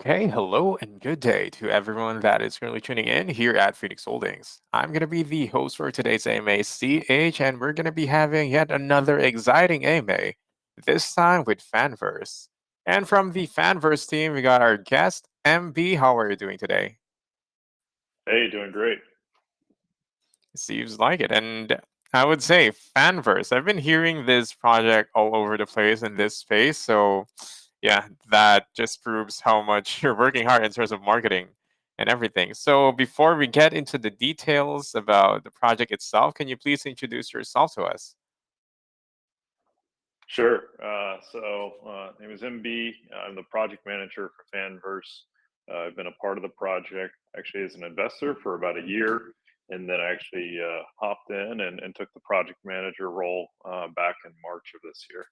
Okay, hello and good day to everyone that is currently tuning in here at Phoenix Holdings. I'm going to be the host for today's AMA CH, and we're going to be having yet another exciting AMA, this time with FanVerse. And from the FanVerse team, we got our guest, MB. How are you doing today? Hey, doing great. Seems like it. And I would say Fanverse. I've been hearing this project all over the place in this space. So, yeah, that just proves how much you're working hard in terms of marketing and everything. So, before we get into the details about the project itself, can you please introduce yourself to us? Sure. Name is MB. I'm the project manager for FanVerse. I've been a part of the project actually as an investor for about a year, and then I actually hopped in and took the project manager role back in March of this year.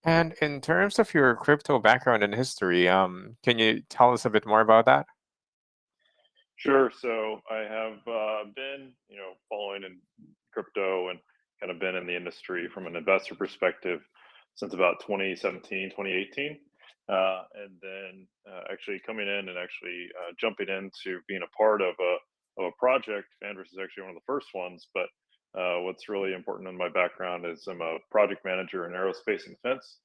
And in terms of your crypto background and history, can you tell us a bit more about that? Sure. So I have been, following in crypto and kind of been in the industry from an investor perspective since about 2017, 2018. And then actually coming in and actually jumping into being a part of a project. FanVerse is actually one of the first ones, but what's really important in my background is I'm a project manager in aerospace and defense.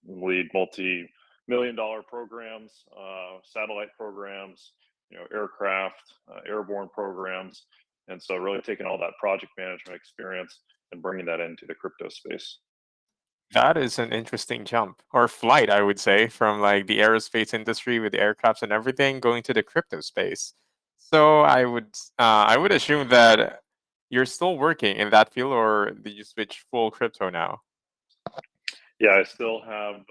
Lead multi-million-dollar programs, satellite programs, aircraft, airborne programs, and so really taking all that project management experience and bringing that into the crypto space. That is an interesting jump or flight, I would say, from like the aerospace industry with the aircrafts and everything going to the crypto space. So I would assume that you're still working in that field, or did you switch full crypto now? Yeah, I still have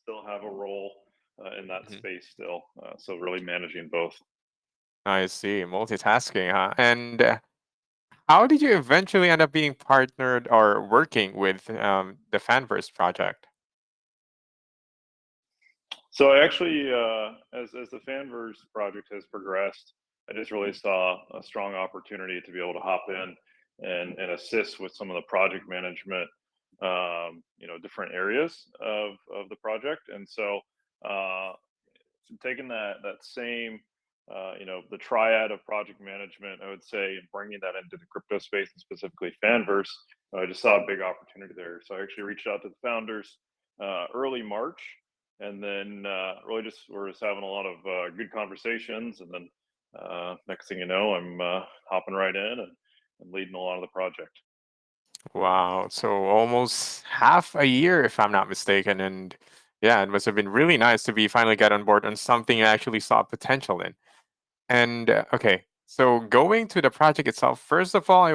a role in that Mhm. space still. So really managing both. I see, multitasking, huh? And how did you eventually end up being partnered or working with the Fanverse project? So I actually, as the FanVerse project has progressed, I just really saw a strong opportunity to be able to hop in and assist with some of the project management, different areas of the project. And so, uh, taking that same, the triad of project management, I would say, and bringing that into the crypto space and specifically FanVerse, I just saw a big opportunity there. So I actually reached out to the founders early March, and then really just we're just having a lot of good conversations, and then next thing you know, I'm hopping right in and leading a lot of the project. Wow. So almost half a year, if I'm not mistaken. And yeah, it must have been really nice to be finally get on board on something I actually saw potential in. And okay, so going to the project itself, first of all, I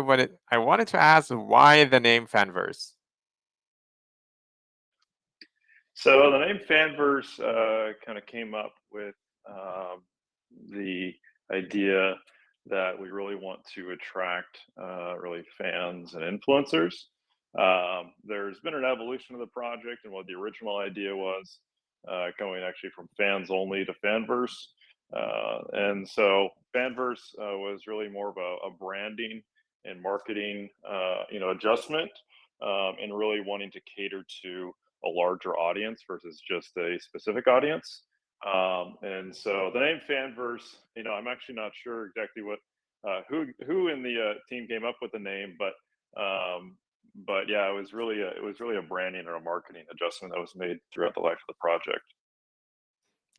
wanted to ask why the name Fanverse. So the name FanVerse kind of came up with um, the idea that we really want to attract really fans and influencers. There's been an evolution of the project and what the original idea was, going actually from fans only to FanVerse. And so FanVerse was really more of a branding and marketing, adjustment, and really wanting to cater to a larger audience versus just a specific audience. And so the name Fanverse, I'm actually not sure exactly what who in the team came up with the name, but yeah, it was really a branding or a marketing adjustment that was made throughout the life of the project.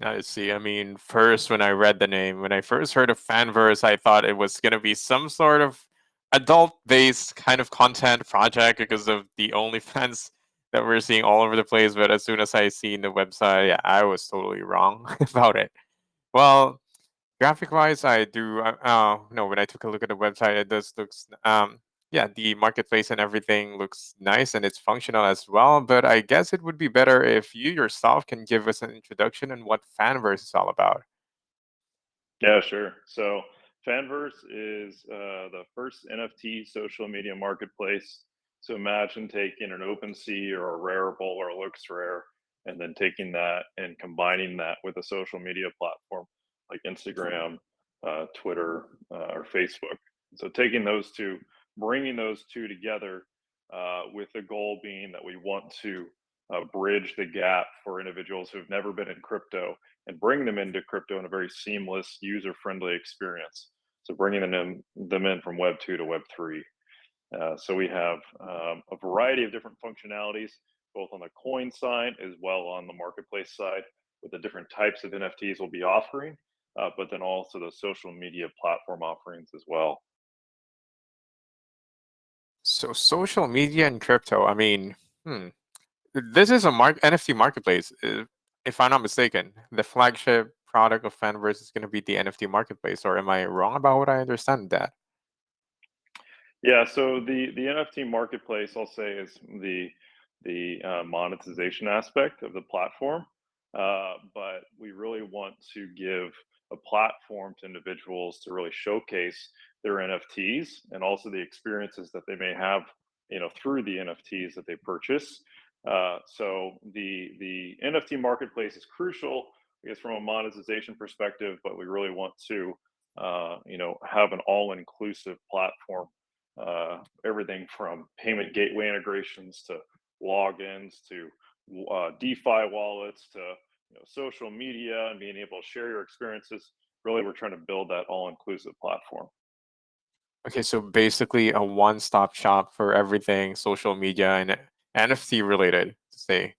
I see. I mean, first, when I read the name, when I first heard of Fanverse, I thought it was going to be some sort of adult-based kind of content project because of the OnlyFans that we're seeing all over the place. But as soon as I seen the website, yeah, I was totally wrong about it. Well, graphic-wise, I do. No, when I took a look at the website, it does looks. Yeah, the marketplace and everything looks nice and it's functional as well. But I guess it would be better if you yourself can give us an introduction on what Fanverse is all about. Yeah, sure. So Fanverse is the first NFT social media marketplace. So imagine taking an OpenSea or a Rarible or a Looks Rare, and then taking that and combining that with a social media platform like Instagram, Twitter, or Facebook. So taking those two, bringing those two together, with the goal being that we want to bridge the gap for individuals who've never been in crypto and bring them into crypto in a very seamless, user-friendly experience. So bringing them in from Web 2 to Web 3. So we have a variety of different functionalities, both on the coin side as well on the marketplace side, with the different types of NFTs we'll be offering, but then also the social media platform offerings as well. So social media and crypto. I mean, hmm, this is a NFT marketplace, if I'm not mistaken. The flagship product of FanVerse is going to be the NFT marketplace, or am I wrong about what I understand that? Yeah, so the NFT marketplace, I'll say, is the monetization aspect of the platform. But we really want to give a platform to individuals to really showcase their NFTs and also the experiences that they may have, through the NFTs that they purchase. So the NFT marketplace is crucial, I guess, from a monetization perspective, but we really want to, have an all-inclusive platform, everything from payment gateway integrations to logins to DeFi wallets to social media and being able to share your experiences. Really, we're trying to build that all-inclusive platform. Okay, so basically a one-stop shop for everything social media and NFT related, to say.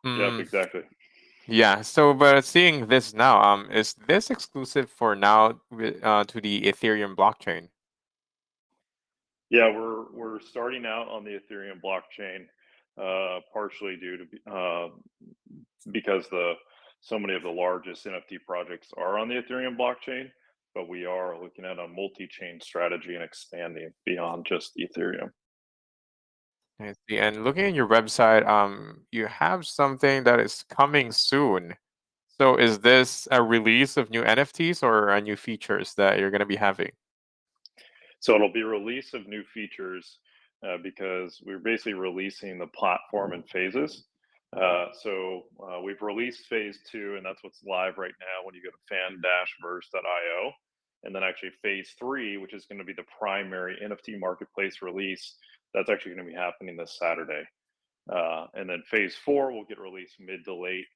Yep, Mm, exactly. yeah. So, but seeing this now, is this exclusive for now to the Ethereum blockchain? Yeah, we're starting out on the Ethereum blockchain, partially due to because the so many of the largest NFT projects are on the Ethereum blockchain, but we are looking at a multi-chain strategy and expanding beyond just Ethereum. I see. And looking at your website, you have something that is coming soon. So, is this a release of new NFTs or new features that you're going to be having? So it'll be release of new features, because we're basically releasing the platform in phases. We've released phase two, and that's what's live right now when you go to fan-verse.io. And then actually phase three, which is going to be the primary NFT marketplace release, that's actually going to be happening this Saturday. And then phase four will get released mid to late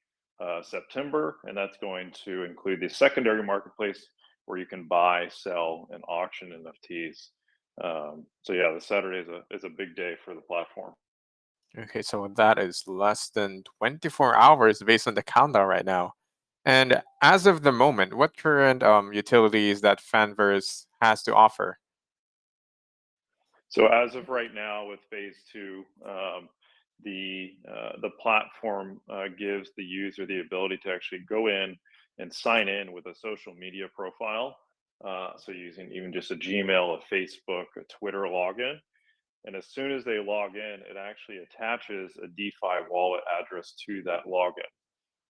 September, and that's going to include the secondary marketplace where you can buy, sell, and auction NFTs. So yeah, the Saturday is a big day for the platform. Okay, so that is less than 24 hours based on the countdown right now. And as of the moment, what current utilities that Fanverse has to offer? So as of right now, with phase two, the platform gives the user the ability to actually go in and sign in with a social media profile. So using even just a Gmail, a Facebook, a Twitter login. And as soon as they log in, it actually attaches a DeFi wallet address to that login.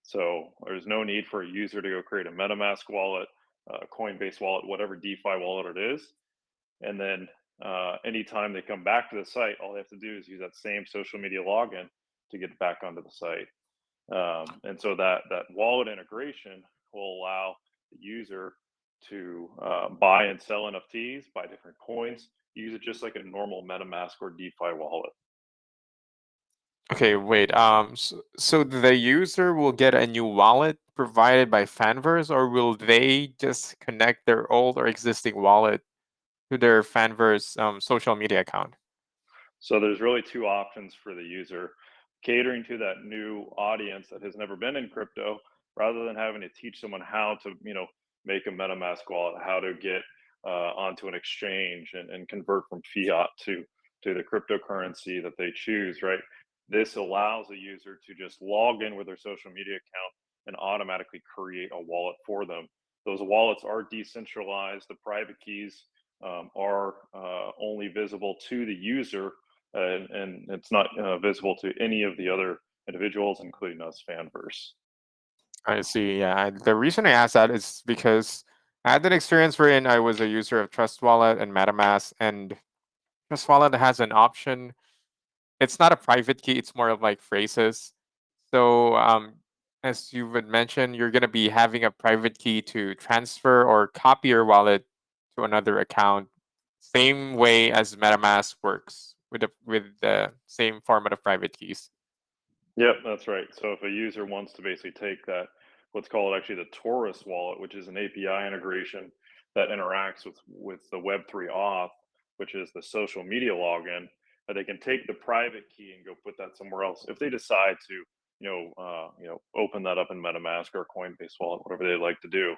So there's no need for a user to go create a MetaMask wallet, a Coinbase wallet, whatever DeFi wallet it is. And then anytime they come back to the site, all they have to do is use that same social media login to get back onto the site. And so that wallet integration will allow the user to buy and sell NFTs, buy different coins, use it just like a normal MetaMask or DeFi wallet. Okay, wait. So the user will get a new wallet provided by Fanverse, or will they just connect their old or existing wallet to their Fanverse social media account? So there's really two options for the user: catering to that new audience that has never been in crypto, rather than having to teach someone how to, make a MetaMask wallet, how to get onto an exchange and convert from fiat to the cryptocurrency that they choose. Right. This allows a user to just log in with their social media account and automatically create a wallet for them. Those wallets are decentralized. The private keys are only visible to the user, and it's not visible to any of the other individuals, including us, Fanverse. I see. Yeah. The reason I asked that is because I had an experience wherein I was a user of Trust Wallet and MetaMask, and Trust Wallet has an option. It's not a private key, it's more of like phrases. So, as you would mention, you're going to be having a private key to transfer or copy your wallet to another account, same way as MetaMask works with the same format of private keys. Yep, that's right. So if a user wants to basically take that, what's called actually the Taurus wallet, which is an API integration that interacts with the Web3 auth, which is the social media login, they can take the private key and go put that somewhere else if they decide to, open that up in MetaMask or Coinbase wallet, whatever they like to do.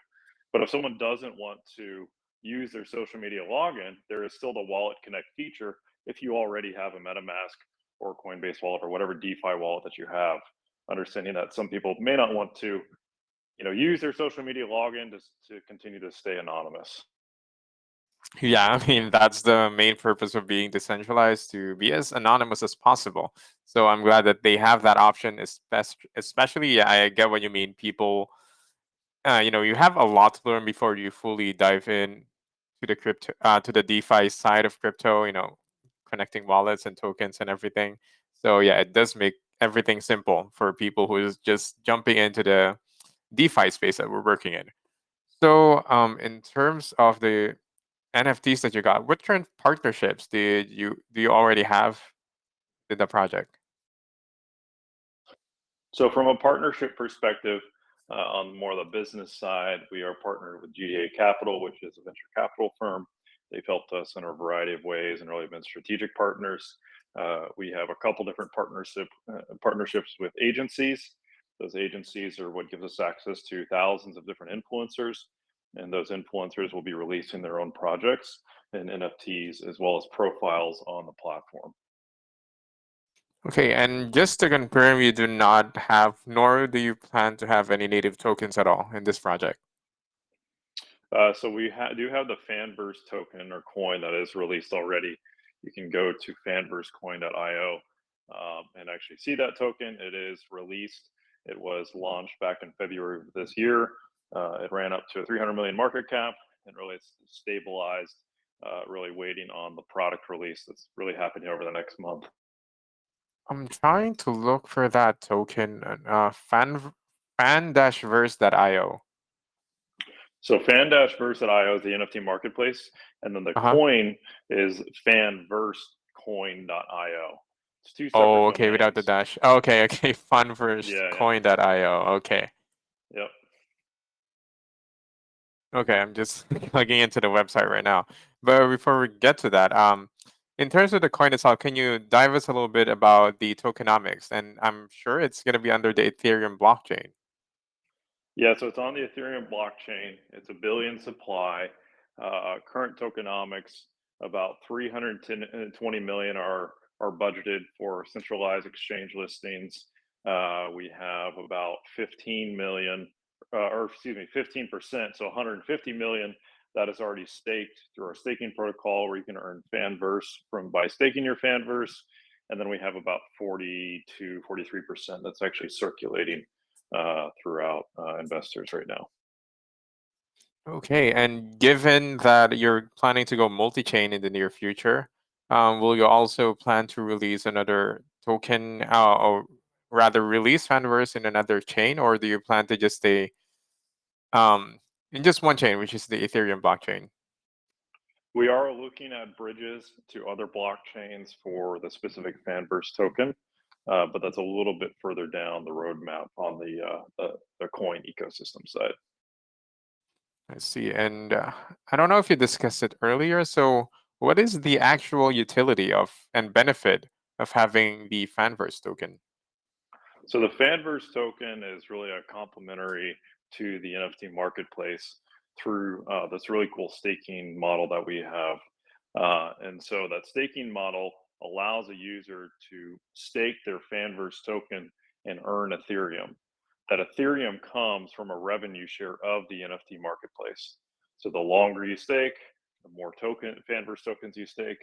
But if someone doesn't want to use their social media login, there is still the Wallet Connect feature if you already have a MetaMask or Coinbase wallet or whatever DeFi wallet that you have. Understanding that some people may not want to, use their social media login to continue to stay anonymous. Yeah, I mean, that's the main purpose of being decentralized, to be as anonymous as possible. So I'm glad that they have that option, especially, yeah, I get what you mean. People, you have a lot to learn before you fully dive in to the to the DeFi side of crypto, connecting wallets and tokens and everything. So yeah, it does make everything simple for people who is just jumping into the DeFi space that we're working in. So, in terms of the NFTs that you got, what current partnerships do you already have in the project? So, from a partnership perspective, on more of the business side, we are partnered with GDA Capital, which is a venture capital firm. They've helped us in a variety of ways and really been strategic partners. We have a couple different partnerships with agencies. Those agencies are what gives us access to thousands of different influencers, and those influencers will be releasing their own projects and NFTs as well as profiles on the platform. Okay, and just to confirm, you do not have, nor do you plan to have any native tokens at all in this project. So we do have the FanVerse token or coin that is released already. You can go to fanversecoin.io and actually see that token. It is released. It was launched back in February of this year. It ran up to a 300 million market cap and really it's stabilized. Really waiting on the product release that's really happening over the next month. I'm trying to look for that token, fan-verse.io. So fan-verse.io is the NFT marketplace, and then the Uh-huh. coin is fanversecoin.io. It's two separate Oh, okay, without the domains. dash. Oh, okay, okay, Yeah, yeah, fanversecoin.io. Okay. yep. Okay, I'm just plugging into the website right now. But before we get to that, in terms of the coin itself, can you dive us a little bit about the tokenomics? And I'm sure it's going to be under the Ethereum blockchain. Yeah, so it's on the Ethereum blockchain. It's a billion supply. Current tokenomics, about 320 million are budgeted for centralized exchange listings. We have about 15 million, or excuse me, 15%, so 150 million that is already staked through our staking protocol, where you can earn FanVerse from by staking your FanVerse. And then we have about 40 to 43% that's actually circulating throughout investors right now. Okay, and given that you're planning to go multi-chain in the near future, will you also plan to release another token, or rather release Fanverse in another chain, or do you plan to just stay um, in just one chain, which is the Ethereum blockchain? We are looking at bridges to other blockchains for the specific Fanverse token, but that's a little bit further down the roadmap on the coin ecosystem side. I see. And I don't know if you discussed it earlier. So, what is the actual utility of and benefit of having the Fanverse token? So the Fanverse token is really a complementary to the NFT marketplace through this really cool staking model that we have. And so that staking model allows a user to stake their Fanverse token and earn Ethereum. That Ethereum comes from a revenue share of the NFT marketplace. So the longer you stake, the more Fanverse tokens you stake,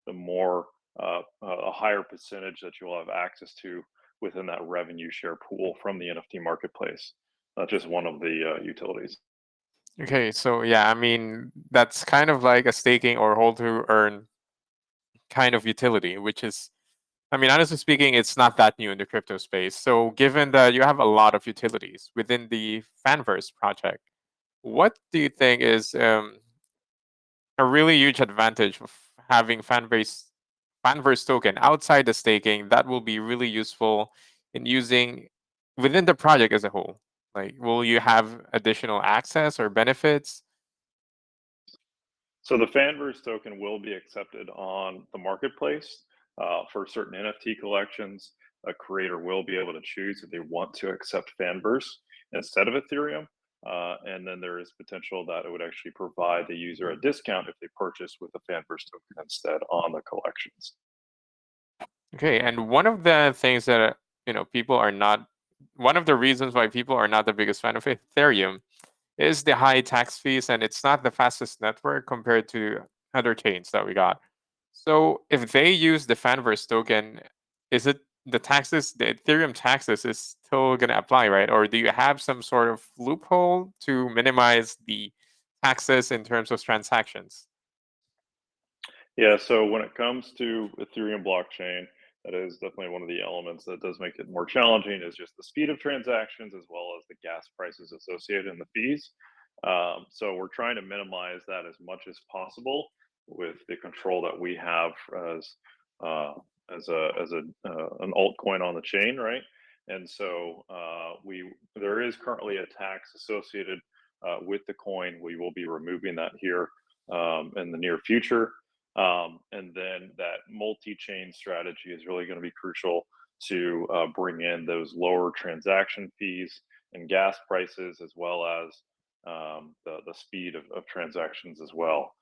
the more a higher percentage that you'll have access to within that revenue share pool from the NFT marketplace. Not just one of the utilities. Okay, so yeah, I mean, that's kind of like a staking or hold to earn kind of utility, which is, I mean, honestly speaking, it's not that new in the crypto space. So, given that you have a lot of utilities within the Fanverse project, what do you think is a really huge advantage of having Fanverse token outside the staking that will be really useful in using within the project as a whole? Like, will you have additional access or benefits? So the FanVerse token will be accepted on the marketplace for certain NFT collections. A creator will be able to choose if they want to accept FanVerse instead of Ethereum. And then there is potential that it would actually provide the user a discount if they purchase with the FanVerse token instead on the collections. Okay, and one of the things that people are not one of the reasons why people are not the biggest fan of Ethereum is the high tax fees, and it's not the fastest network compared to other chains that we got. So if they use the Fanverse token, is it the Ethereum taxes is still going to apply, right? Or do you have some sort of loophole to minimize the taxes in terms of transactions? Yeah, so when it comes to Ethereum blockchain, that is definitely one of the elements that does make it more challenging is just the speed of transactions as well as the gas prices associated and the fees. So we're trying to minimize that as much as possible with the control that we have uh, as an altcoin on the chain, right? And so we there is currently a tax associated with the coin. We will be removing that here in the near future. And then that multi-chain strategy is really going to be crucial to bring in those lower transaction fees and gas prices, as well as the speed of transactions as well.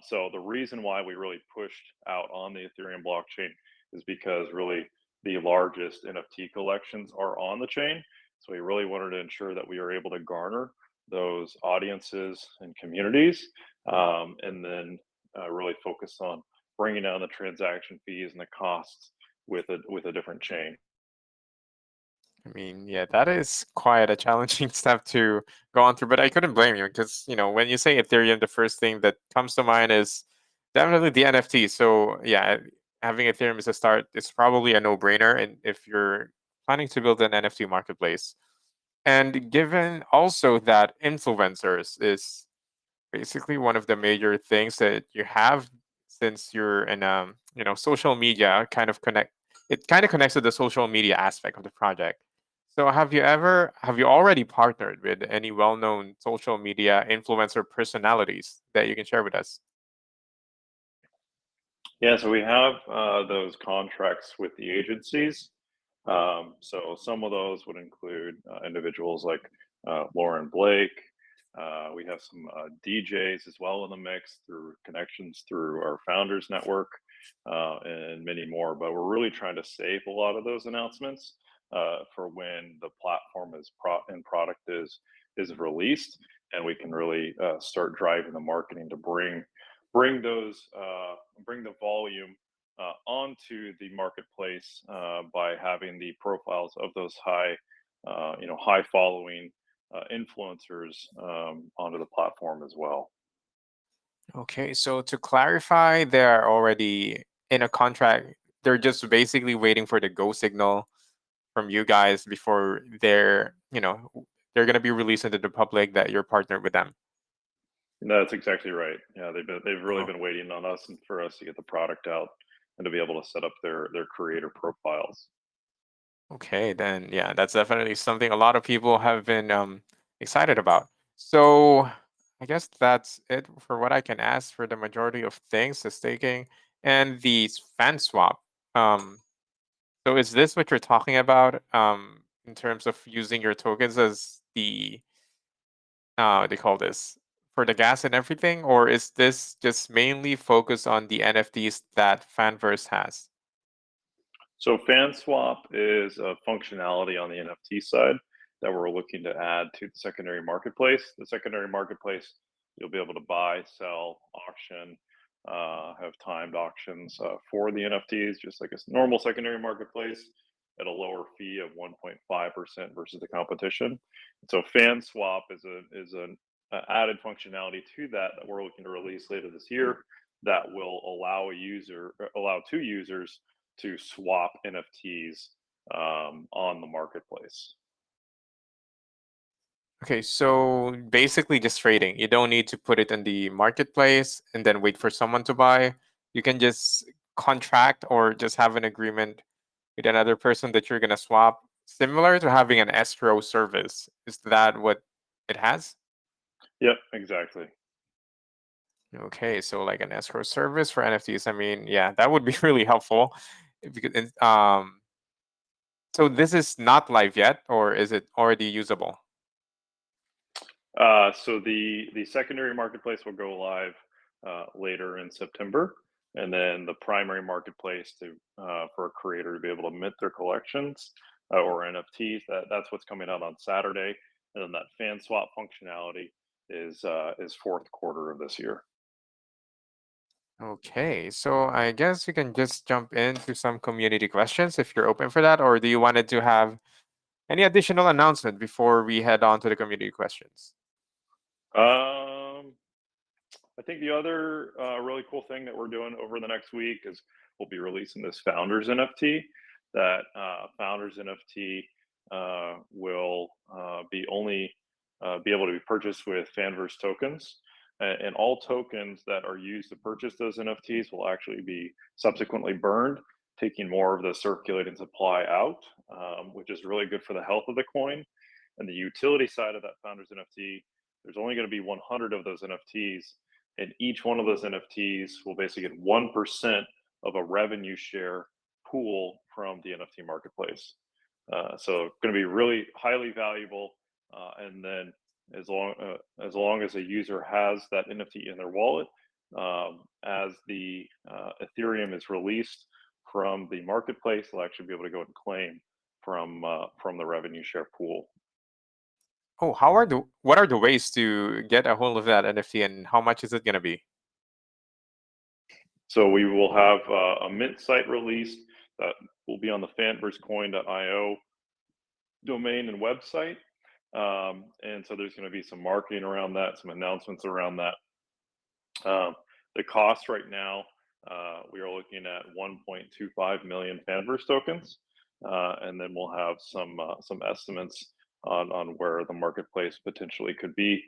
So the reason why we really pushed out on the Ethereum blockchain is because really the largest NFT collections are on the chain. So we really wanted to ensure that we are able to garner those audiences and communities, and then really focus on bringing down the transaction fees and the costs with a different chain. I mean, yeah, that is quite a challenging step to go on through, but I couldn't blame you because, when you say Ethereum, the first thing that comes to mind is definitely the NFT. So, yeah, having Ethereum as a start is probably a no-brainer, and if you're planning to build an NFT marketplace. And given also that influencers is basically one of the major things that you have, since you're in social media kind of connects to the social media aspect of the project. So have you already partnered with any well-known social media influencer personalities that you can share with us? Yeah, so we have those contracts with the agencies. So some of those would include individuals like Lauren Blake. We have some DJs as well in the mix through connections through our founders network, and many more. But we're really trying to save a lot of those announcements for when the platform and product is released, and we can really start driving the marketing to bring those bring the volume onto the marketplace by having the profiles of those high following influencers onto the platform as well. Okay, so to clarify, they're already in a contract. They're just basically waiting for the go signal from you guys before they're going to be released into the public that you're partnered with them. That's exactly right. Yeah, they've really Oh, been waiting on us and for us to get the product out and to be able to set up their creator profiles. okay, then yeah, that's definitely something a lot of people have been excited about. So I guess that's it for what I can ask for the majority of things, the staking and the fan swap. Um, so is this what you're talking about in terms of using your tokens as they call this for the gas and everything, or is this just mainly focused on the NFTs that Fanverse has? So FanSwap is a functionality on the NFT side that we're looking to add to the secondary marketplace. The secondary marketplace, you'll be able to buy, sell, auction, have timed auctions for the NFTs, just like a normal secondary marketplace at a lower fee of 1.5% versus the competition. So FanSwap is an added functionality to that we're looking to release later this year that will allow two users to swap NFTs on the marketplace. Okay, so basically just trading. You don't need to put it in the marketplace and then wait for someone to buy. You can just contract or just have an agreement with another person that you're gonna swap, similar to having an escrow service. Is that what it has? Yep, exactly. Okay, so like an escrow service for NFTs. I mean, yeah, that would be really helpful. Because so this is not live yet, or is it already usable? So the secondary marketplace will go live later in September, and then the primary marketplace to for a creator to be able to mint their collections or NFTs. That's what's coming out on Saturday, and then that fan swap functionality is fourth quarter of this year. Okay, so I guess we can just jump into some community questions if you're open for that, or do you wanted to have any additional announcement before we head on to the community questions? Um, I think the other really cool thing that we're doing over the next week is we'll be releasing this Founders NFT. That Founders NFT will be only be able to be purchased with FanVerse tokens, and all tokens that are used to purchase those NFTs will actually be subsequently burned, taking more of the circulating supply out, which is really good for the health of the coin. And the utility side of that Founders NFT, there's only going to be 100 of those NFTs, and each one of those NFTs will basically get 1% of a revenue share pool from the NFT marketplace. So going to be really highly valuable. And then as long as a user has that NFT in their wallet, as the Ethereum is released from the marketplace, they'll actually be able to go and claim from the revenue share pool. Oh, what are the ways to get a hold of that NFT and how much is it gonna be? So we will have a mint site released that will be on the fanversecoin.io domain and website. And so there's going to be some marketing around that, some announcements around that. The cost right now, we are looking at 1.25 million Fanverse tokens, and then we'll have some estimates on where the marketplace potentially could be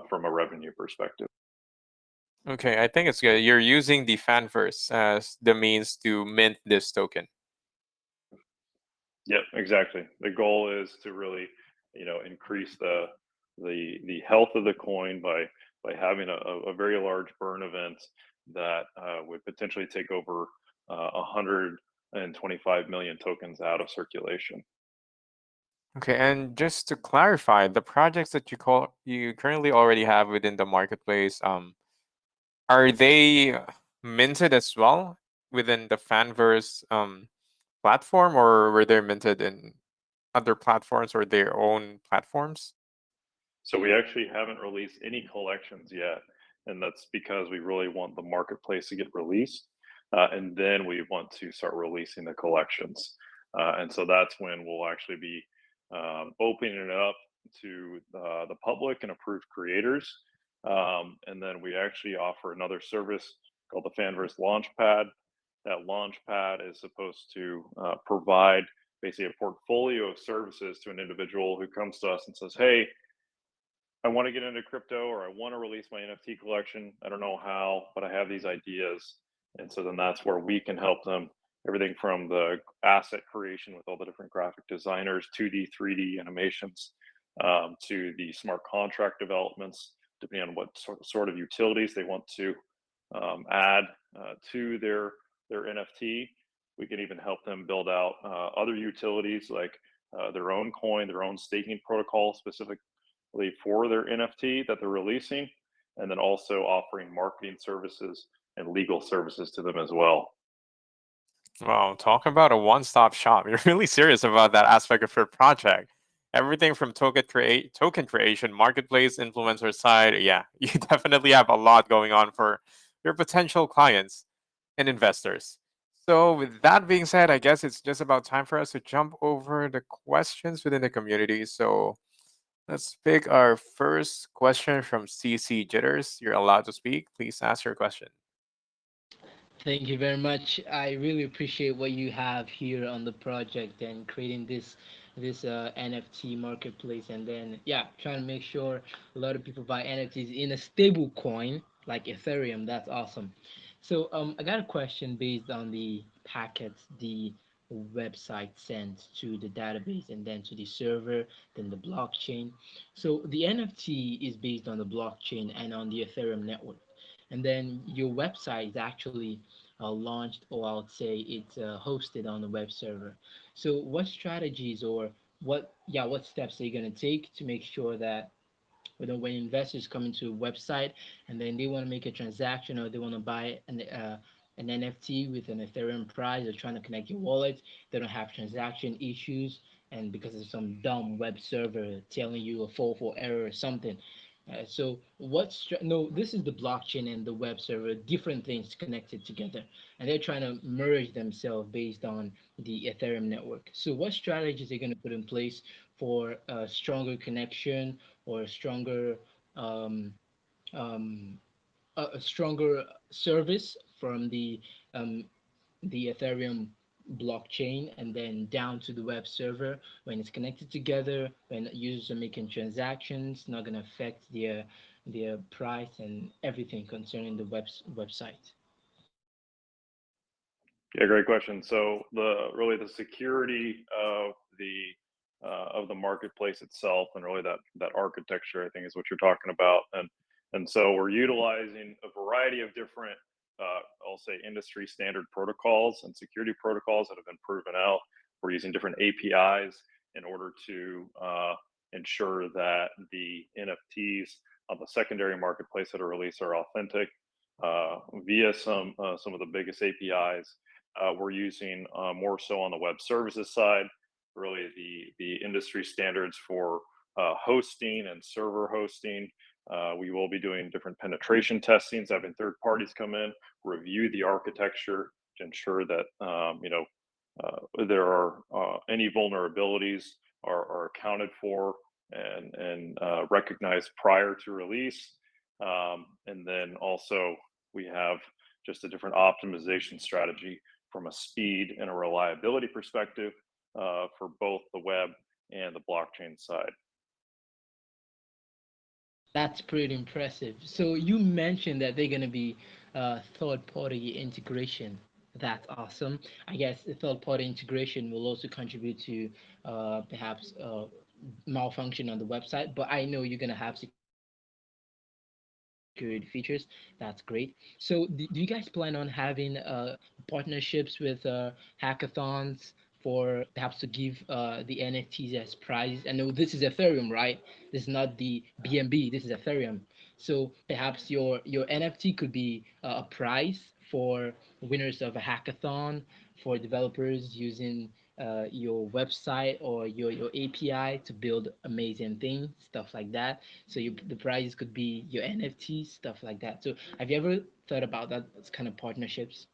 from a revenue perspective. Okay, I think it's good. You're using the fanverse as the means to mint this token. Yep, exactly. The goal is to really, increase the health of the coin by having a very large burn event that would potentially take over 125 million tokens out of circulation. Okay, and just to clarify, the projects that you currently already have within the marketplace, are they minted as well within the fanverse platform, or were they minted in other platforms or their own platforms? So we actually haven't released any collections yet, and that's because we really want the marketplace to get released, and then we want to start releasing the collections. And so that's when we'll actually be opening it up to the public and approved creators. And then we actually offer another service called the Fanverse Launchpad. That Launchpad is supposed to provide basically a portfolio of services to an individual who comes to us and says, "Hey, I want to get into crypto or I want to release my NFT collection. I don't know how, but I have these ideas." And so then that's where we can help them. Everything from the asset creation with all the different graphic designers, 2D, 3D animations, to the smart contract developments, depending on what sort of utilities they want to add to their NFT. We can even help them build out other utilities like their own coin, their own staking protocol specific for their NFT that they're releasing, and then also offering marketing services and legal services to them as well. Wow, talk about a one-stop shop. You're really serious about that aspect of your project. Everything from token creation, marketplace, influencer side. Yeah, you definitely have a lot going on for your potential clients and investors. So with that being said, I guess it's just about time for us to jump over the questions within the community. So let's pick our first question from CC Jitters. You're allowed to speak. Please ask your question. Thank you very much. I really appreciate what you have here on the project and creating this NFT marketplace, and then yeah, trying to make sure a lot of people buy NFTs in a stable coin like Ethereum. That's awesome. So I got a question based on the packets, the website sent to the database and then to the server, then the blockchain. So the NFT is based on the blockchain and on the Ethereum network. And then your website is actually launched, or I would say it's hosted on the web server. So what strategies or what steps are you going to take to make sure that when investors come into a website and then they want to make a transaction or they want to buy an NFT with an Ethereum price, they're trying to connect your wallet, they don't have transaction issues, and because of some dumb web server telling you a 404 error or something. So no, this is the blockchain and the web server, different things connected together, and they're trying to merge themselves based on the Ethereum network. So what strategies are you going to put in place for a stronger connection or a stronger um, um, a stronger service from um, the Ethereum blockchain and then down to the web server when it's connected together, when users are making transactions, not going to affect their price and everything concerning the website. Yeah, great question. So the security of the marketplace itself and really that architecture, I think, is what you're talking about. And so we're utilizing a variety of different I'll say industry standard protocols and security protocols that have been proven out. We're using different APIs in order to ensure that the NFTs on the secondary marketplace that are released are authentic via some of the biggest APIs we're using more so on the web services side, really the industry standards for hosting and server hosting. We will be doing different penetration testings, having third parties come in, review the architecture to ensure that there are any vulnerabilities are accounted for and recognized prior to release. And then also we have just a different optimization strategy from a speed and a reliability perspective for both the web and the blockchain side. That's pretty impressive. So you mentioned that they're going to be third-party integration. That's awesome. I guess the third-party integration will also contribute to perhaps malfunction on the website. But I know you're going to have security features. That's great. So do you guys plan on having partnerships with hackathons for perhaps to give the NFTs as prizes? I know this is Ethereum, right? This is not the BNB. This is Ethereum. So perhaps your NFT could be a prize for winners of a hackathon for developers using your website or your API to build amazing things, stuff like that. So the prizes could be your NFT, stuff like that. So have you ever thought about that kind of partnerships?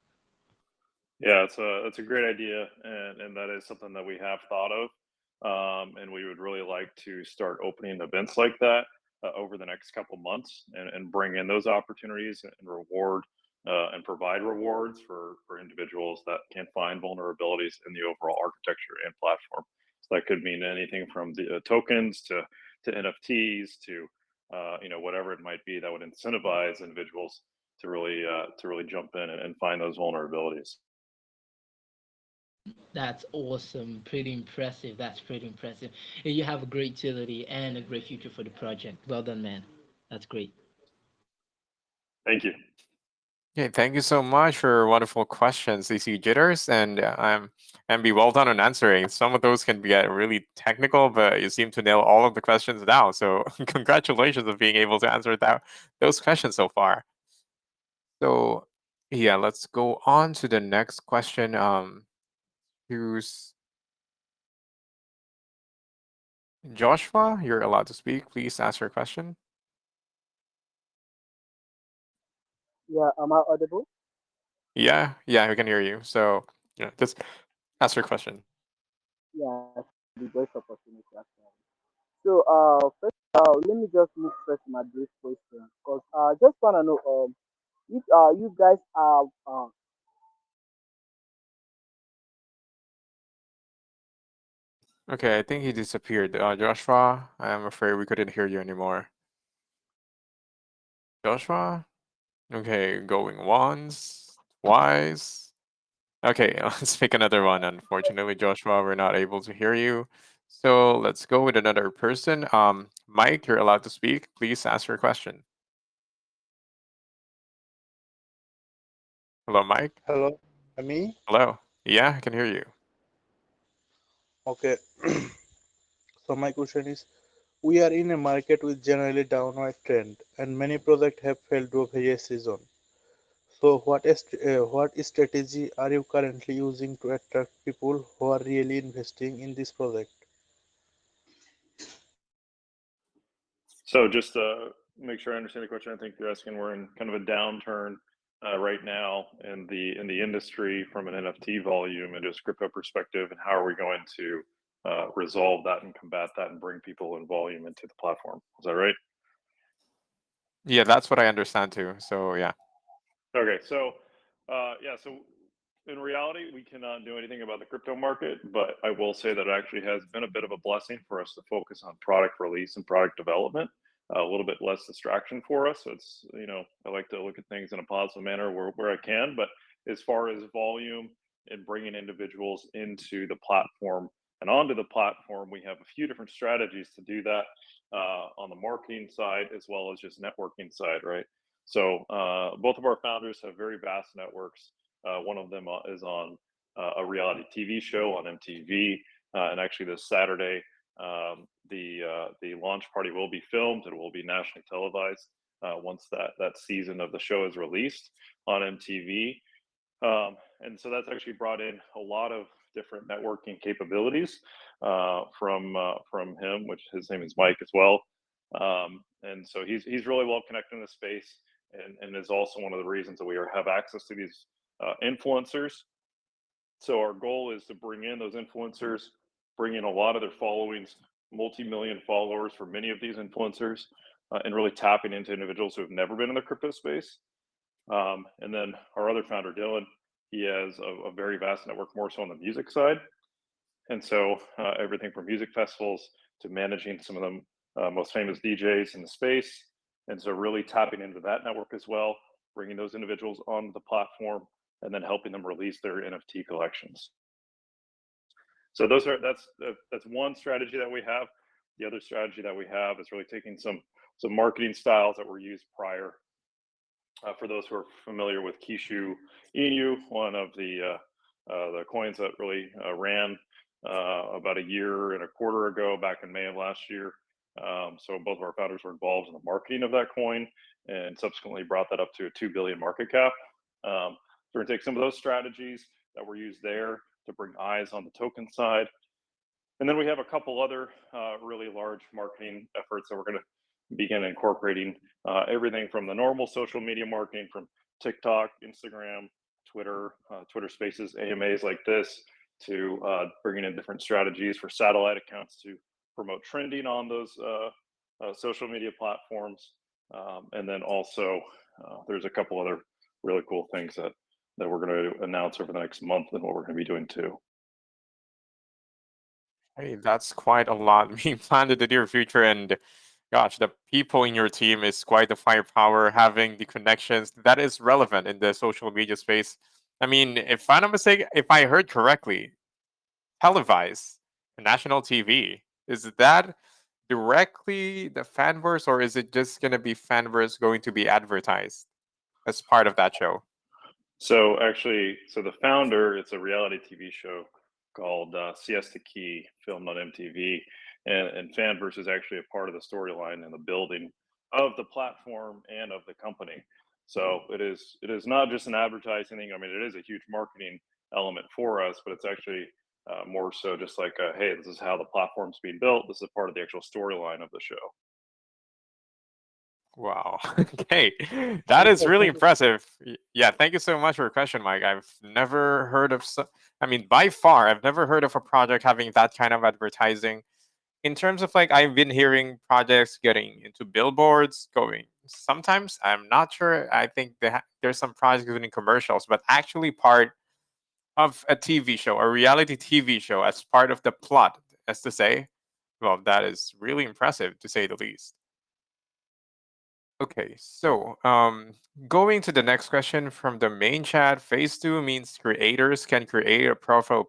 Yeah, it's a great idea, and that is something that we have thought of, and we would really like to start opening events like that over the next couple months, and bring in those opportunities and reward and provide rewards for individuals that can find vulnerabilities in the overall architecture and platform. So that could mean anything from the tokens to NFTs to whatever it might be that would incentivize individuals to really jump in and find those vulnerabilities. That's awesome. Pretty impressive. That's pretty impressive. And you have a great utility and a great future for the project. Well done, man. That's great. Thank you. Okay, thank you so much for wonderful questions, CC Jitters, and be well done on answering. Some of those can get really technical, but you seem to nail all of the questions down. So congratulations on being able to answer those questions so far. So yeah, let's go on to the next question. Who's Joshua? You're allowed to speak. Please ask your question. Yeah, am I audible? Yeah, yeah, we can hear you. So yeah, just ask your question. Yeah, the best opportunity actually. So, first, let me just move first to my brief question, because just wanna know if you guys have Okay, I think he disappeared. Joshua, I'm afraid we couldn't hear you anymore. Joshua? Okay, going once, twice. Okay, let's pick another one. Unfortunately, Joshua, we're not able to hear you. So let's go with another person. Mike, you're allowed to speak. Please ask your question. Hello, Mike. Hello, me? Hello. Yeah, I can hear you. Okay. So my question is, we are in a market with generally downward trend, and many projects have failed to various season. So what strategy are you currently using to attract people who are really investing in this project? So just to make sure I understand the question, I think you're asking we're in kind of a downturn right now in the industry from an NFT volume and just crypto perspective, and how are we going to resolve that and combat that and bring people in volume into the platform? Is that right? Yeah, that's what I understand too. So yeah. Okay, so yeah, so in reality, we cannot do anything about the crypto market, but I will say that it actually has been a bit of a blessing for us to focus on product release and product development, a little bit less distraction for us. So it's, you know, I like to look at things in a positive manner where I can, but as far as volume and bringing individuals into the platform and onto the platform, we have a few different strategies to do that on the marketing side as well as just networking side, right? So both of our founders have very vast networks. One of them is on a reality TV show on MTV, and actually this Saturday, the launch party will be filmed and will be nationally televised once that season of the show is released on MTV. And so that's actually brought in a lot of different networking capabilities from him, which his name is Mike as well. And so he's really well connected in the space, and is also one of the reasons that have access to these influencers. So our goal is to bring in those influencers, bring in a lot of their followings, multi-million followers for many of these influencers, and really tapping into individuals who have never been in the crypto space. And then our other founder, Dylan, he has a very vast network, more so on the music side. And so everything from music festivals to managing some of the most famous DJs in the space. And so really tapping into that network as well, bringing those individuals onto the platform, and then helping them release their NFT collections. So that's one strategy that we have. The other strategy that we have is really taking some marketing styles that were used prior. For those who are familiar with Kishu Inu, one of the coins that really ran about a year and a quarter ago, back in May of last year. So both of our founders were involved in the marketing of that coin, and subsequently brought that up to a 2 billion market cap. So we're gonna take some of those strategies that were used there to bring eyes on the token side. And then we have a couple other really large marketing efforts that we're going to begin incorporating, everything from the normal social media marketing from TikTok, Instagram, Twitter, Twitter Spaces, AMAs like this, to bringing in different strategies for satellite accounts to promote trending on those social media platforms. And then also, there's a couple other really cool things that we're going to announce over the next month and what we're going to be doing too. Hey, that's quite a lot being planned in the near future. And gosh, the people in your team is quite the firepower, having the connections that is relevant in the social media space. I mean, if I'm not mistaken, if I heard correctly, televised national TV, is that directly the fanverse, or is it just going to be fanverse going to be advertised as part of that show? So actually, so the founder, it's a reality TV show called Siesta Key, filmed on MTV, and FanVerse is actually a part of the storyline and the building of the platform and of the company. So it is not just an advertising thing. I mean, it is a huge marketing element for us, but it's actually more so just like, hey, this is how the platform's being built. This is a part of the actual storyline of the show. Wow. Okay. That is really impressive. Yeah, thank you so much for your question, Mike. I've never heard of I mean, by far, I've never heard of a project having that kind of advertising. In terms of like I've been hearing projects getting into billboards, going. Sometimes I'm not sure. I think there's some projects doing commercials, but actually part of a TV show, a reality TV show as part of the plot, as to say, well, that is really impressive to say the least. Okay, so going to the next question from the main chat. Phase two means creators can create a profile,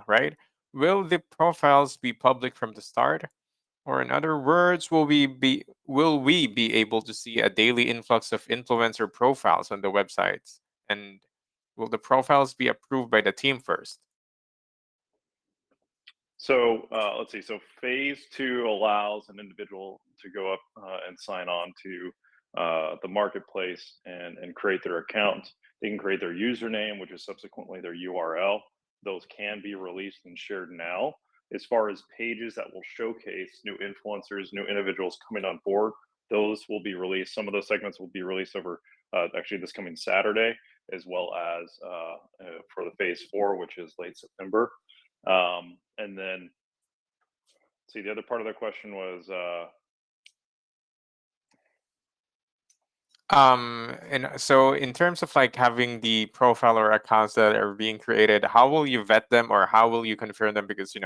right? Will the profiles be public from the start? Or in other words, will we be able to see a daily influx of influencer profiles on the websites? And will the profiles be approved by the team first? So let's see. So phase two allows an individual to go up and sign on to the marketplace and create their account. They can create their username, which is subsequently their URL. Those can be released and shared now. As far as pages that will showcase new influencers, new individuals coming on board, those will be released. Some of those segments will be released over actually this coming Saturday, as well as for the phase four, which is late September. And then, see, the other part of the question was, And so in terms of like having the profile or accounts that are being created, how will you vet them or how will you confirm them? Because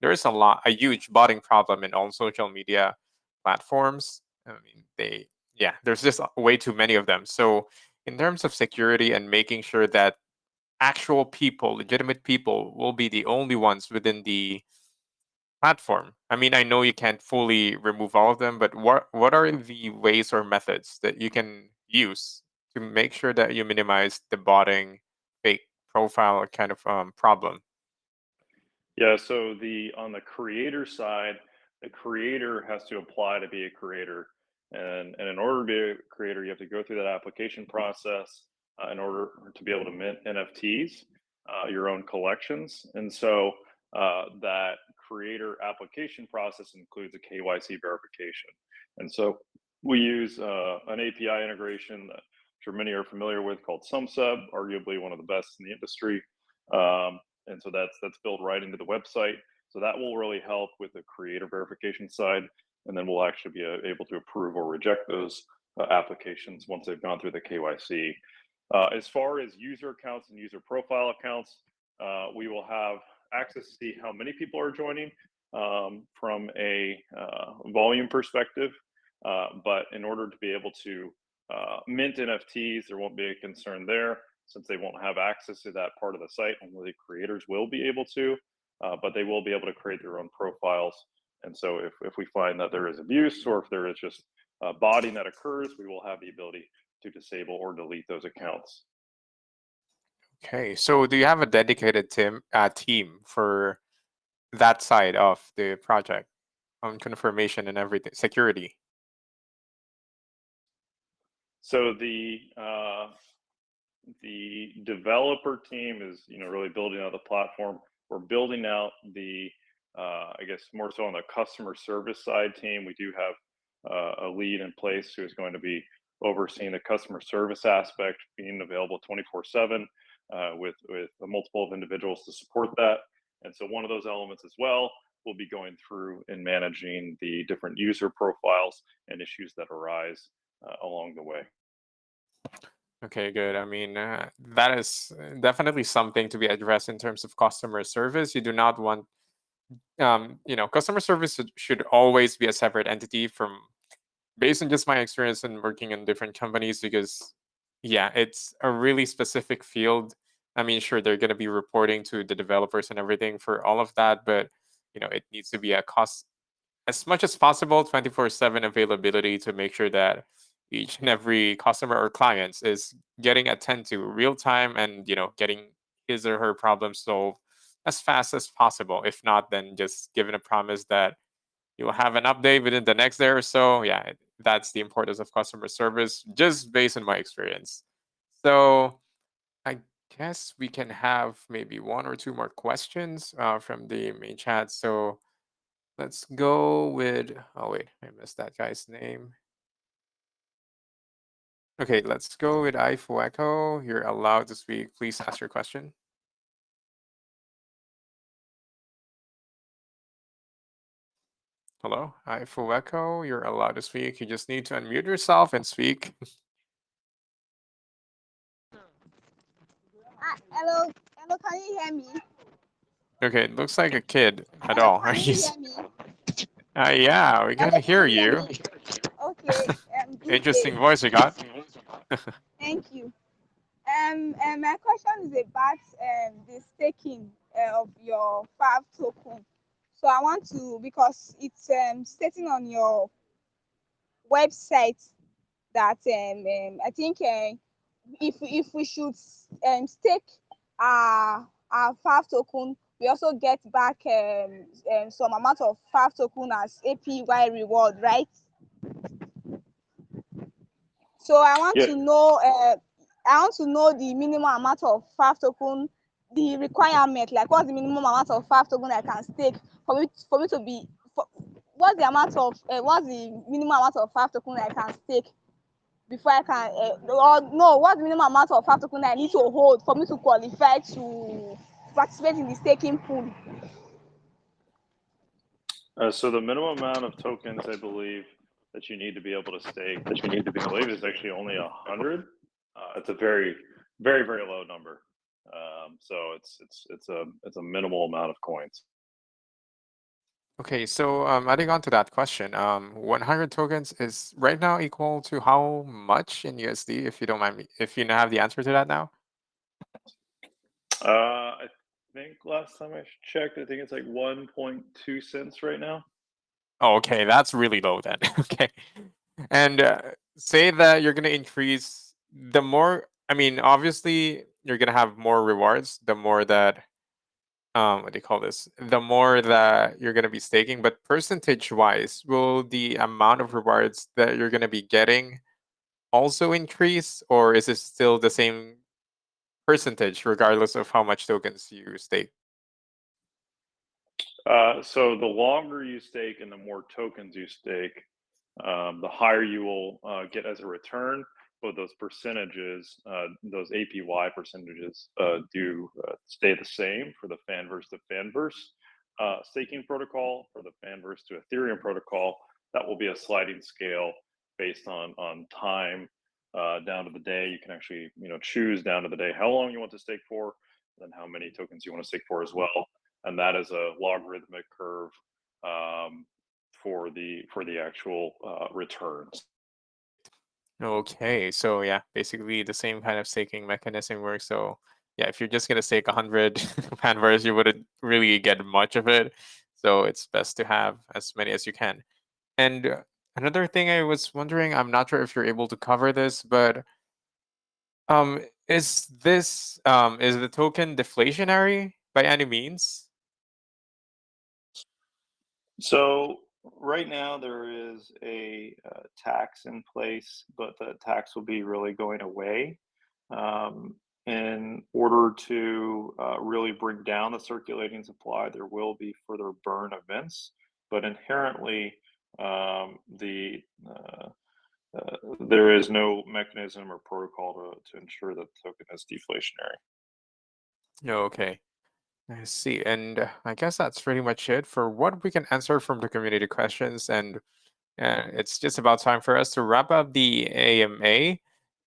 there is a huge botting problem in all social media platforms. I mean, there's just way too many of them. So in terms of security and making sure that actual people, legitimate people, will be the only ones within the platform. I mean, I know you can't fully remove all of them, but what are the ways or methods that you can use to make sure that you minimize the botting, fake profile kind of problem? yeah, so on the creator side, the creator has to apply to be a creator. And in order to be a creator, you have to go through that application process in order to be able to mint NFTs, your own collections. And so that creator application process includes a KYC verification. And so we use an API integration that I'm sure many are familiar with called SumSub, arguably one of the best in the industry. And so that's built right into the website. So that will really help with the creator verification side, and then we'll actually be able to approve or reject those applications once they've gone through the KYC. As far as user accounts and user profile accounts, we will have access to see how many people are joining from a volume perspective. But in order to be able to mint NFTs, there won't be a concern there since they won't have access to that part of the site. Only the creators will be able to, but they will be able to create their own profiles. And so if we find that there is abuse or if there is just botting that occurs, we will have the ability to disable or delete those accounts. Okay, so do you have a dedicated team for that side of the project on confirmation and everything, security? So the developer team is really building out the platform. We're building out the I guess more so on the customer service side team. We do have a lead in place who is going to be overseeing the customer service aspect, being available 24/7 with a multiple of individuals to support that. And so one of those elements as well will be going through and managing the different user profiles and issues that arise along the way. Okay, good. I mean, that is definitely something to be addressed in terms of customer service. You do not want, customer service should always be a separate entity from, based on just my experience in working in different companies, because, yeah, it's a really specific field. I mean, sure, they're going to be reporting to the developers and everything for all of that, but, it needs to be a cost as much as possible 24/7 availability to make sure that each and every customer or clients is getting attended to real time and getting his or her problem solved as fast as possible. If not, then just given a promise that you'll have an update within the next day or so. Yeah, that's the importance of customer service, just based on my experience. So I guess we can have maybe one or two more questions from the main chat. So let's go with, oh wait, I missed that guy's name. Okay, let's go with iFueco. You're allowed to speak. Please ask your question. Hello, iFueco. You're allowed to speak. You just need to unmute yourself and speak. Hello, hello, can you hear me? Okay, it looks like a kid at Hello, all. Are can you? you hear me? Yeah, we can Hello, hear can you hear you. me? Okay, Good Interesting day. voice you got. Thank you. My question is about the staking of your FAV token. So I want to, because it's stating on your website that I think if we should stake our FAV token, we also get back some amount of FAV token as APY reward, right? So Yeah. I want to know the minimum amount of FAV token, the requirement, like what's the minimum amount of FAV token I can stake for me to be what's the amount of what's the minimum amount of FAV token I can stake before I can or no, what's the minimum amount of FAV token I need to hold for me to qualify to participate in the staking pool? So the minimum amount of tokens, I believe, that you need to be able to stake, I believe, is actually only 100. It's a very, very, very low number. So it's a minimal amount of coins. Okay, so adding on to that question, 100 tokens is right now equal to how much in USD, if you don't mind me, if you have the answer to that now? I think last time I checked, I think it's like 1.2 cents right now. Oh, okay, that's really low then. Okay. And say that you're going to increase the more, I mean, obviously you're going to have more rewards the more that, what do you call this? The more that you're going to be staking, but percentage wise, will the amount of rewards that you're going to be getting also increase, or is it still the same percentage regardless of how much tokens you stake? So the longer you stake and the more tokens you stake, the higher you will get as a return. But those percentages, those APY percentages, do stay the same for the FanVerse to FanVerse staking protocol. For the FanVerse to Ethereum protocol, that will be a sliding scale based on time down to the day. You can actually choose down to the day how long you want to stake for, and how many tokens you want to stake for as well. And that is a logarithmic curve for the actual returns. Okay, so yeah, basically the same kind of staking mechanism works. So yeah, if you're just gonna stake 100 Panvers, you wouldn't really get much of it. So it's best to have as many as you can. And another thing I was wondering, I'm not sure if you're able to cover this, but is the token deflationary by any means? So right now there is a tax in place, but the tax will be really going away in order to really bring down the circulating supply. There will be further burn events, but inherently the there is no mechanism or protocol to ensure that the token is deflationary. No, okay. I see. And I guess that's pretty much it for what we can answer from the community questions. And it's just about time for us to wrap up the AMA.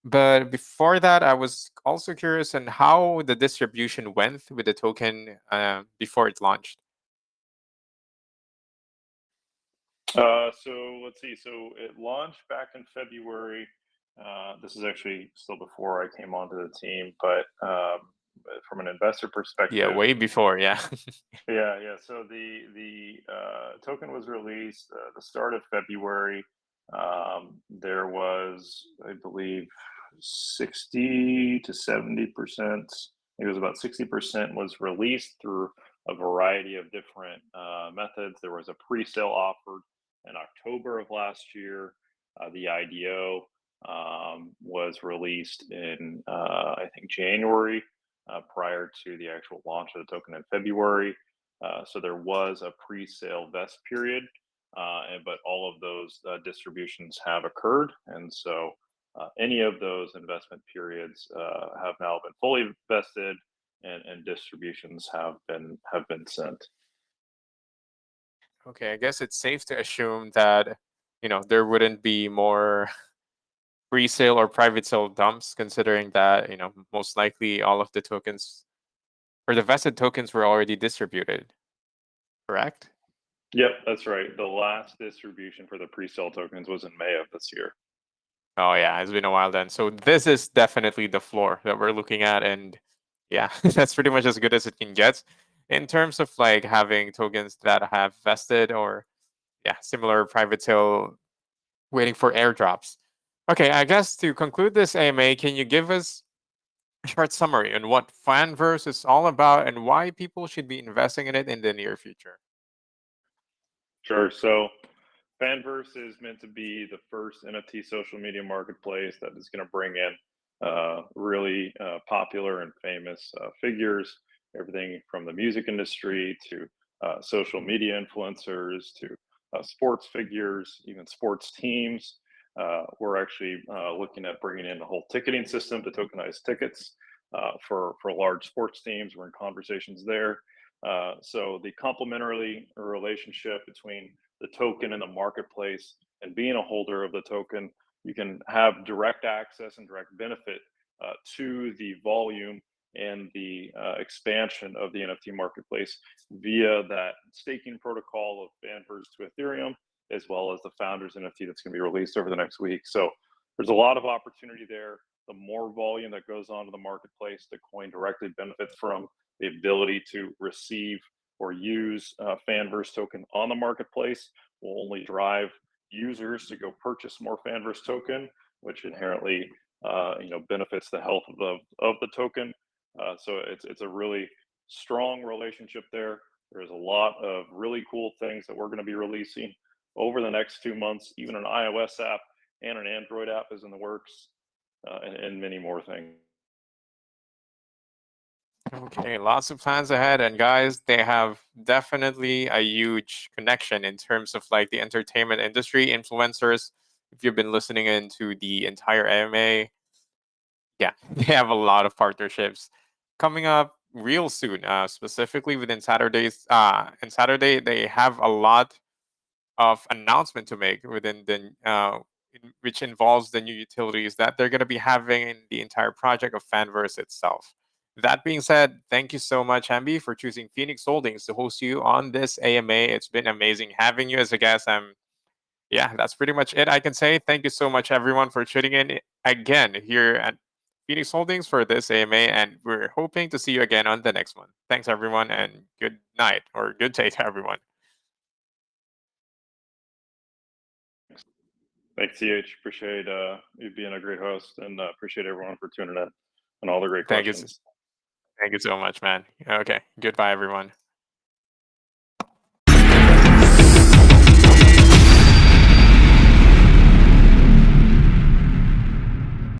But before that, I was also curious on how the distribution went with the token before it launched. So let's see. So it launched back in February. This is actually still before I came onto the team, but from an investor Yeah, perspective, way before. Yeah. yeah. So the token was released the start of February. There was, I believe, 60 to 70%. It was about 60% was released through a variety of different methods. There was a pre-sale offered in October of last year. The IDO was released in, I think, January, prior to the actual launch of the token in February. So there was a pre-sale vest period, but all of those distributions have occurred, and so any of those investment periods have now been fully vested, and distributions have been sent. Okay, I guess it's safe to assume that there wouldn't be more pre-sale or private sale dumps, considering that most likely all of the tokens or the vested tokens were already distributed. Correct? Yep, that's right. The last distribution for the pre-sale tokens was in May of this year. Oh yeah, it's been a while then. So this is definitely the floor that we're looking at, and yeah, that's pretty much as good as it can get in terms of like having tokens that have vested or yeah, similar private sale waiting for airdrops. Okay, I guess to conclude this AMA, can you give us a short summary on what FanVerse is all about and why people should be investing in it in the near future? Sure. So FanVerse is meant to be the first NFT social media marketplace that is going to bring in really popular and famous figures, everything from the music industry to social media influencers to sports figures, even sports teams. We're actually looking at bringing in the whole ticketing system to tokenize tickets for large sports teams. We're in conversations there. So the complementary relationship between the token in the marketplace and being a holder of the token, you can have direct access and direct benefit to the volume and the expansion of the NFT marketplace via that staking protocol of FanVerse to Ethereum, as well as the founders NFT that's going to be released over the next week. So there's a lot of opportunity there. The more volume that goes onto the marketplace, the coin directly benefits from the ability to receive or use FanVerse token on the marketplace will only drive users to go purchase more FanVerse token, which inherently benefits the health of the token. So it's a really strong relationship there. There's a lot of really cool things that we're going to be releasing over the next 2 months. Even an iOS app and an Android app is in the works, and many more things. Okay, lots of plans ahead, and guys, they have definitely a huge connection in terms of like the entertainment industry influencers. If you've been listening into the entire AMA, yeah, they have a lot of partnerships coming up real soon. Specifically within Saturdays, and Saturday they have a lot of announcement to make within the which involves the new utilities that they're going to be having in the entire project of Fanverse itself. That being said, thank you so much, Ambi, for choosing Phoenix Holdings to host you on this AMA. It's been amazing having you as a guest. Yeah, that's pretty much it. I can say thank you so much, everyone, for tuning in again here at Phoenix Holdings for this AMA, and we're hoping to see you again on the next one. Thanks, everyone, and good night or good day to everyone. Thanks, CH. Appreciate you being a great host, and appreciate everyone for tuning in and all the great Thank you. questions. Thank you so much, man. Okay. Goodbye, everyone.